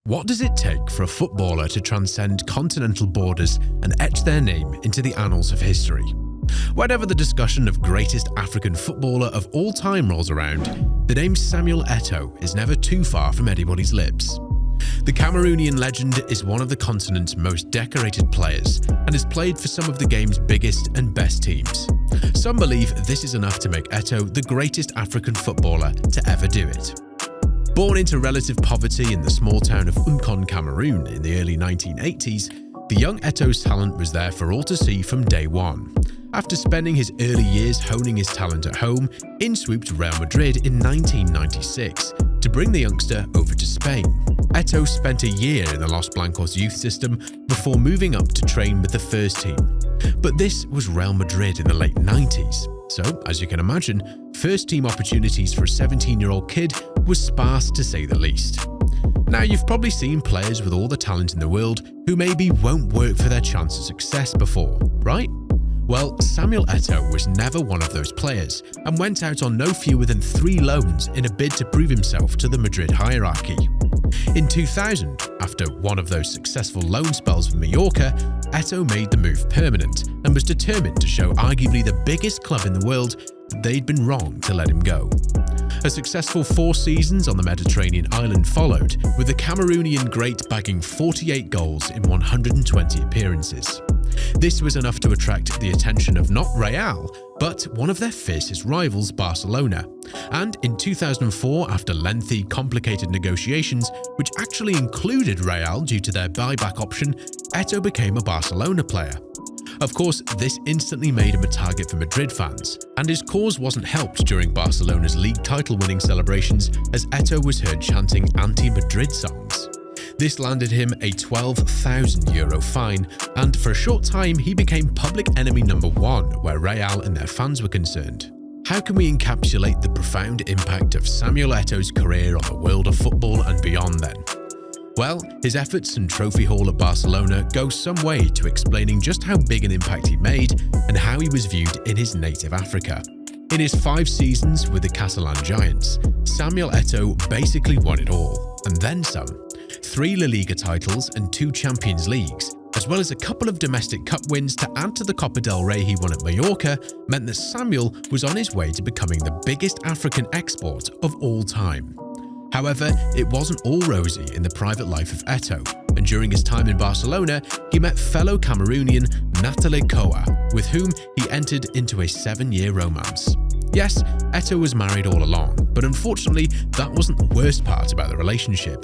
What does it take for a footballer to transcend continental borders and etch their name into the annals of history? Whenever the discussion of greatest African footballer of all time rolls around, the name Samuel Eto'o is never too far from anybody's lips. The Cameroonian legend is one of the continent's most decorated players and has played for some of the game's biggest and best teams. Some believe this is enough to make Eto'o the greatest African footballer to ever do it. Born into relative poverty in the small town of Uncon, Cameroon in the early 1980s, the young Eto'o's talent was there for all to see from day one. After spending his early years honing his talent at home, in swooped Real Madrid in 1996 to bring the youngster over to Spain. Eto'o spent a year in the Los Blancos youth system before moving up to train with the first team. But this was Real Madrid in the late 90s. So, as you can imagine, first-team opportunities for a 17-year-old kid was sparse to say the least. Now, you've probably seen players with all the talent in the world who maybe won't work for their chance of success before, right? Well, Samuel Eto'o was never one of those players and went out on no fewer than 3 loans in a bid to prove himself to the Madrid hierarchy. In 2000, after one of those successful loan spells with Mallorca, Eto'o made the move permanent and was determined to show arguably the biggest club in the world that they'd been wrong to let him go. A successful 4 seasons on the Mediterranean island followed, with the Cameroonian great bagging 48 goals in 120 appearances. This was enough to attract the attention of not Real, but one of their fiercest rivals, Barcelona. And in 2004, after lengthy, complicated negotiations, which actually included Real due to their buyback option, Eto'o became a Barcelona player. Of course, this instantly made him a target for Madrid fans, and his cause wasn't helped during Barcelona's league title-winning celebrations as Eto'o was heard chanting anti-Madrid songs. This landed him a €12,000 fine, and for a short time he became public enemy number 1 where Real and their fans were concerned. How can we encapsulate the profound impact of Samuel Eto'o's career on the world of football and beyond then? Well, his efforts and trophy haul at Barcelona go some way to explaining just how big an impact he made and how he was viewed in his native Africa. In his 5 seasons with the Catalan Giants, Samuel Eto'o basically won it all, and then some. 3 La Liga titles and 2 Champions Leagues, as well as a couple of domestic cup wins to add to the Copa del Rey he won at Mallorca, meant that Samuel was on his way to becoming the biggest African export of all time. However, it wasn't all rosy in the private life of Eto'o, and during his time in Barcelona, he met fellow Cameroonian Samuel Eto'o, with whom he entered into a 7-year romance. Yes, Eto'o was married all along, but unfortunately, that wasn't the worst part about the relationship.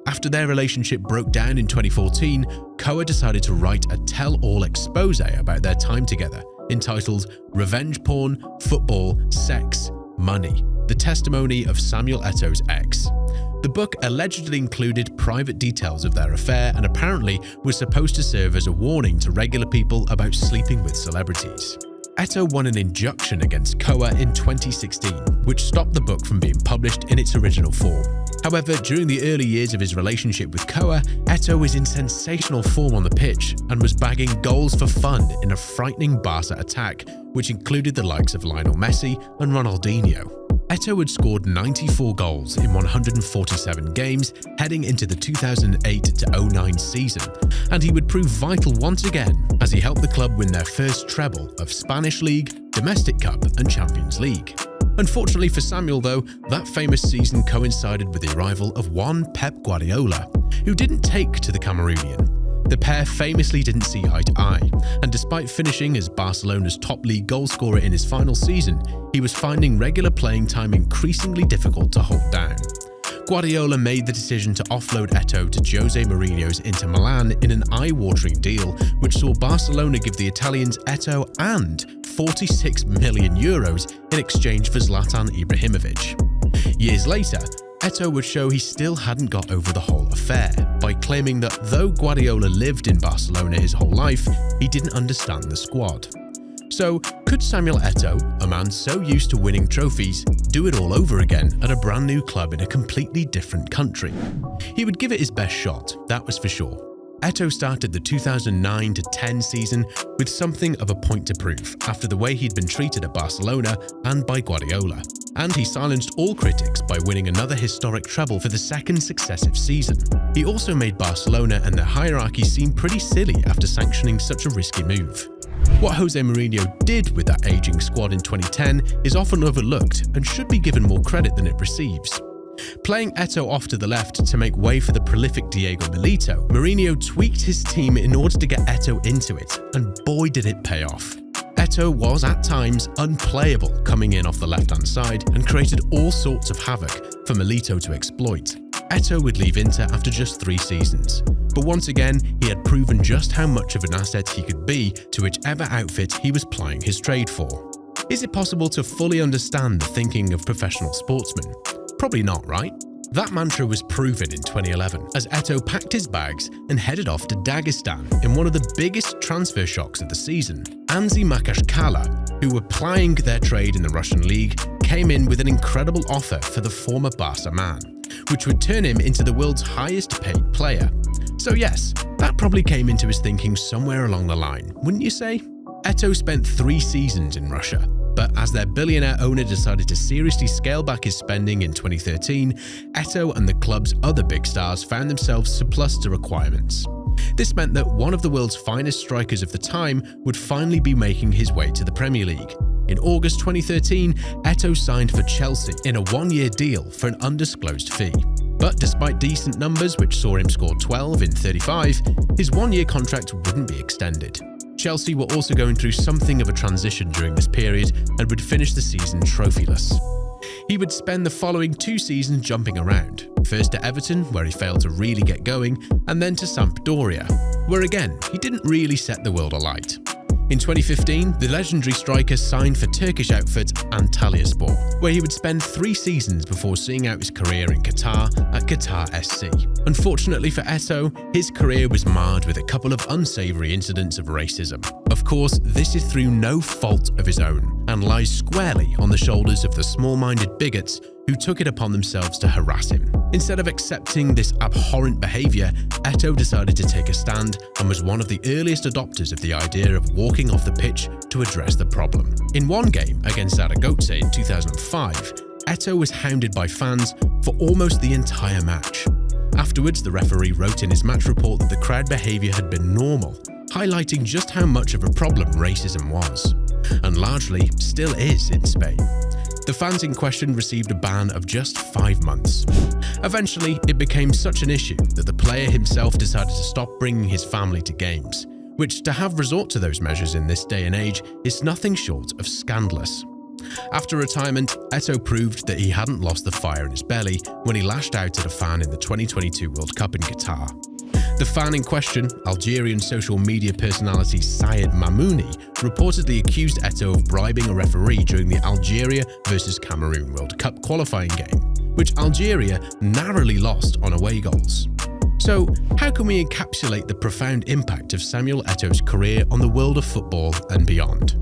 After their relationship broke down in 2014, Eto'o decided to write a tell-all expose about their time together, entitled Revenge Porn, Football, Sex, Money: The Testimony of Samuel Eto'o's Ex. The book allegedly included private details of their affair and apparently was supposed to serve as a warning to regular people about sleeping with celebrities. Eto'o won an injunction against Eto'o in 2016, which stopped the book from being published in its original form. However, during the early years of his relationship with Eto'o was in sensational form on the pitch and was bagging goals for fun in a frightening Barca attack, which included the likes of Lionel Messi and Ronaldinho. Eto'o had scored 94 goals in 147 games heading into the 2008-09 season, and he would prove vital once again as he helped the club win their first treble of Spanish League, Domestic Cup and Champions League. Unfortunately for Samuel though, that famous season coincided with the arrival of one Pep Guardiola, who didn't take to the Cameroonian. The pair famously didn't see eye to eye, and despite finishing as Barcelona's top league goalscorer in his final season, he was finding regular playing time increasingly difficult to hold down. Guardiola made the decision to offload Eto'o to Jose Mourinho's Inter Milan in an eye-watering deal, which saw Barcelona give the Italians Eto'o and €46 million in exchange for Zlatan Ibrahimovic. Years later, Eto'o would show he still hadn't got over the whole affair by claiming that though Guardiola lived in Barcelona his whole life, he didn't understand the squad. So, could Samuel Eto'o, a man so used to winning trophies, do it all over again at a brand new club in a completely different country? He would give it his best shot, that was for sure. Eto'o started the 2009-10 season with something of a point to prove after the way he'd been treated at Barcelona and by Guardiola. And he silenced all critics by winning another historic treble for the second successive season. He also made Barcelona and their hierarchy seem pretty silly after sanctioning such a risky move. What Jose Mourinho did with that aging squad in 2010 is often overlooked and should be given more credit than it receives. Playing Eto'o off to the left to make way for the prolific Diego Milito, Mourinho tweaked his team in order to get Eto'o into it, and boy did it pay off. Eto'o was at times unplayable coming in off the left-hand side and created all sorts of havoc for Milito to exploit. Eto'o would leave Inter after just 3 seasons, but once again he had proven just how much of an asset he could be to whichever outfit he was plying his trade for. Is it possible to fully understand the thinking of professional sportsmen? Probably not, right? That mantra was proven in 2011 as Eto'o packed his bags and headed off to Dagestan in one of the biggest transfer shocks of the season. Anzi Makashkala, who were plying their trade in the Russian league, came in with an incredible offer for the former Barca man, which would turn him into the world's highest paid player. So yes, that probably came into his thinking somewhere along the line, wouldn't you say? Eto'o spent 3 seasons in Russia, but as their billionaire owner decided to seriously scale back his spending in 2013, Eto'o and the club's other big stars found themselves surplus to requirements. This meant that one of the world's finest strikers of the time would finally be making his way to the Premier League. In August 2013, Eto'o signed for Chelsea in a 1-year deal for an undisclosed fee. But despite decent numbers which saw him score 12 in 35, his 1-year contract wouldn't be extended. Chelsea were also going through something of a transition during this period and would finish the season trophyless. He would spend the following 2 seasons jumping around, first to Everton, where he failed to really get going, and then to Sampdoria, where again, he didn't really set the world alight. In 2015, the legendary striker signed for Turkish outfit Antalyaspor, where he would spend 3 seasons before seeing out his career in Qatar at Qatar SC. Unfortunately for Eto'o, his career was marred with a couple of unsavoury incidents of racism. Of course, this is through no fault of his own, and lies squarely on the shoulders of the small-minded bigots who took it upon themselves to harass him. Instead of accepting this abhorrent behaviour, Eto'o decided to take a stand and was one of the earliest adopters of the idea of walking off the pitch to address the problem. In one game against Zaragoza in 2005, Eto'o was hounded by fans for almost the entire match. Afterwards, the referee wrote in his match report that the crowd behaviour had been normal, highlighting just how much of a problem racism was, and largely still is in Spain. The fans in question received a ban of just 5 months. Eventually, it became such an issue that the player himself decided to stop bringing his family to games, which to have resort to those measures in this day and age is nothing short of scandalous. After retirement, Eto'o proved that he hadn't lost the fire in his belly when he lashed out at a fan in the 2022 World Cup in Qatar. The fan in question, Algerian social media personality Syed Mamouni, reportedly accused Eto'o of bribing a referee during the Algeria vs Cameroon World Cup qualifying game, which Algeria narrowly lost on away goals. So, how can we encapsulate the profound impact of Samuel Eto'o's career on the world of football and beyond?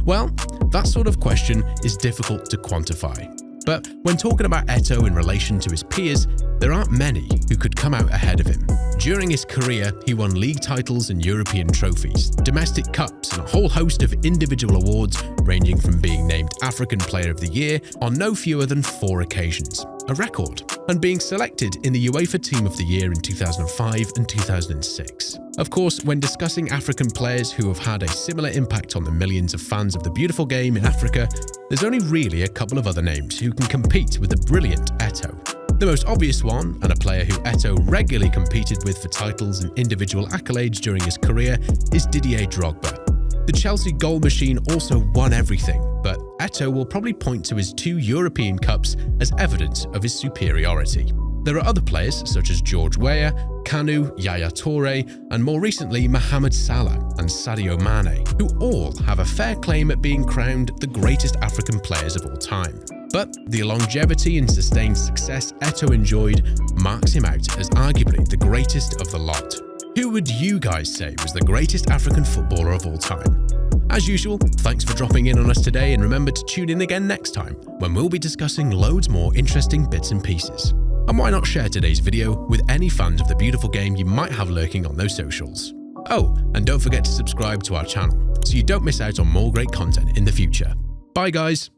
Well, that sort of question is difficult to quantify. But when talking about Eto'o in relation to his peers, there aren't many who could come out ahead of him. During his career, he won league titles and European trophies, domestic cups, and a whole host of individual awards, ranging from being named African Player of the Year on no fewer than 4 occasions, a record, and being selected in the UEFA Team of the Year in 2005 and 2006. Of course, when discussing African players who have had a similar impact on the millions of fans of the beautiful game in Africa, there's only really a couple of other names who can compete with the brilliant Eto'o. The most obvious one, and a player who Eto'o regularly competed with for titles and individual accolades during his career, is Didier Drogba. The Chelsea goal machine also won everything, but Eto'o will probably point to his 2 European Cups as evidence of his superiority. There are other players such as George Weah, Kanu, Yaya Toure, and more recently Mohamed Salah and Sadio Mane, who all have a fair claim at being crowned the greatest African players of all time. But the longevity and sustained success Eto'o enjoyed marks him out as arguably the greatest of the lot. Who would you guys say was the greatest African footballer of all time? As usual, thanks for dropping in on us today, and remember to tune in again next time when we'll be discussing loads more interesting bits and pieces. And why not share today's video with any fans of the beautiful game you might have lurking on those socials. Oh, and don't forget to subscribe to our channel so you don't miss out on more great content in the future. Bye guys!